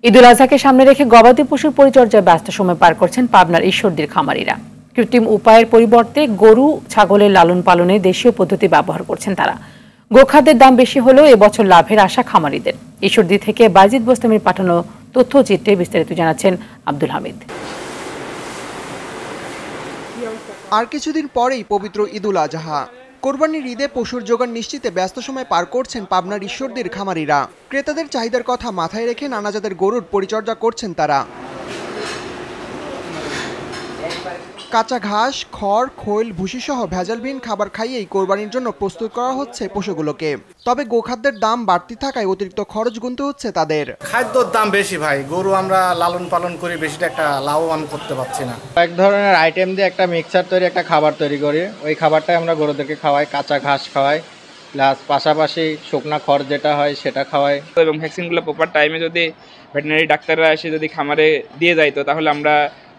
ঈদুল আজহাকে সামনে রেখে গবাদি পশুর পরিচর্যায় ব্যস্ত সময় পার করছেন পাবনার ঈশ্বরদীর খামারিরা। কৃত্রিম উপায়ের পরিবর্তে গরু ছাগলের লালন পালনে দেশীয় পদ্ধতি ব্যবহার করছেন তারা। গোখাদ্যের দাম বেশি হলেও এবছর লাভের আশা খামারিদের। ঈশ্বরদী থেকে বাইজিদ বোস্তামির পাঠানো তথ্যচিত্রে বিস্তারিত জানাচ্ছেন আব্দুল হামিদ। আর কিছুদিন পরেই পবিত্র ঈদুল আজহা। কোরবানির ঈদে পশুর জোগান নিশ্চিতে ব্যস্ত সময় পার করছেন পাবনার ঈশ্বরদীর খামারিরা। ক্রেতাদের চাহিদার কথা মাথায় রেখে নানা জাতের গরুর পরিচর্যা করছেন তারা। কাঁচা ঘাস, খড়, খৈল, ভুসি সহ ভেজালবিহীন খাবার খাইয়েই কোরবানির জন্য প্রস্তুত করা হচ্ছে পশুগুলোকে। তবে গোখাদ্যের দাম বাড়তি থাকায় অতিরিক্ত খরচ গুনতে হচ্ছে তাদের। খাদ্যর দাম বেশি ভাই, গরু আমরা লালন পালন করি, বেশিটা একটা লাভবান করতে পারছি না। এক ধরনের আইটেম দিয়ে একটা মিক্সার তৈরি, একটা খাবার তৈরি করি। ওই খাবারটাই আমরা গরুদেরকে খাওয়াই, কাঁচা ঘাস খাওয়াই, প্লাস পাশাপাশি শুকনা খড় যেটা হয় সেটা খাওয়াই। এবং ভ্যাকসিনগুলো প্রপার টাইমে যদি ভেটেরিনারি ডাক্তাররা এসে যদি খামারে দিয়ে যাইতো তাহলে আমরা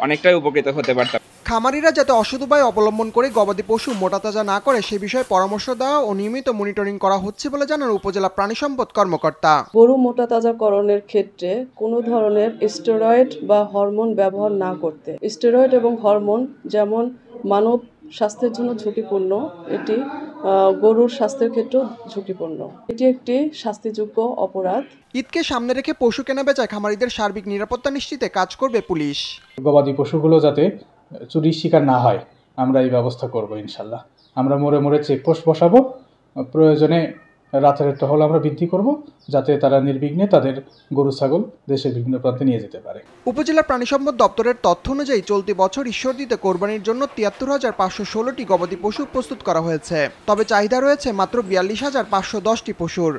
অনেকটাই উপকৃত হতে পারতাম। খামারিরা যাতে অসৎ উপায় অবলম্বন করে গবাদি পশু মোটা তাজা না করে সে বিষয়ে পরামর্শ দেওয়া ও নিয়মিত মনিটরিং করা হচ্ছে বলে জানান উপজেলা প্রাণী সম্পদ কর্মকর্তা। গরু মোটা তাজাকরণের ক্ষেত্রে কোনো ধরনের স্টেরয়েড বা হরমোন ব্যবহার না করতে। স্টেরয়েড এবং হরমোন যেমন মানব স্বাস্থ্যের জন্য ঝুঁকিপূর্ণ, এটি গরুর স্বাস্থ্যের ক্ষেত্রেও ঝুঁকিপূর্ণ। এটি একটি শাস্তিযোগ্য অপরাধ। ঈদকে সামনে রেখে পশু কেনা বেচায় খামারিদের সার্বিক নিরাপত্তা নিশ্চিতে কাজ করবে পুলিশ। গবাদি পশুগুলো যাতে চুরির শিকার না হয় আমরা এই ব্যবস্থা করব ইনশাল্লাহ। আমরা মোড়ে মোড়ে চেকপোস্ট বসাবো, প্রয়োজনে রাতের টহল আমরা বৃদ্ধি করব যাতে তারা নির্বিঘ্নে তাদের গরু ছাগল দেশের বিভিন্ন প্রান্তে নিয়ে যেতে পারে। উপজেলা প্রাণী সম্পদ দপ্তরের তথ্য অনুযায়ী চলতি বছর ঈশ্বরদীতে কোরবানির জন্য ৭৩,৫১৬টি গবাদি পশু প্রস্তুত করা হয়েছে। তবে চাহিদা রয়েছে মাত্র ৪২,৫১০টি পশুর।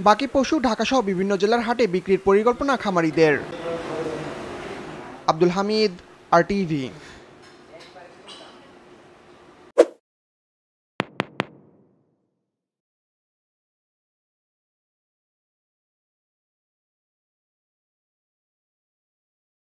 বাকি পশু ঢাকাসহ বিভিন্ন জেলার হাটে বিক্রির পরিকল্পনা খামারিদের। আব্দুল হামিদ, RTV।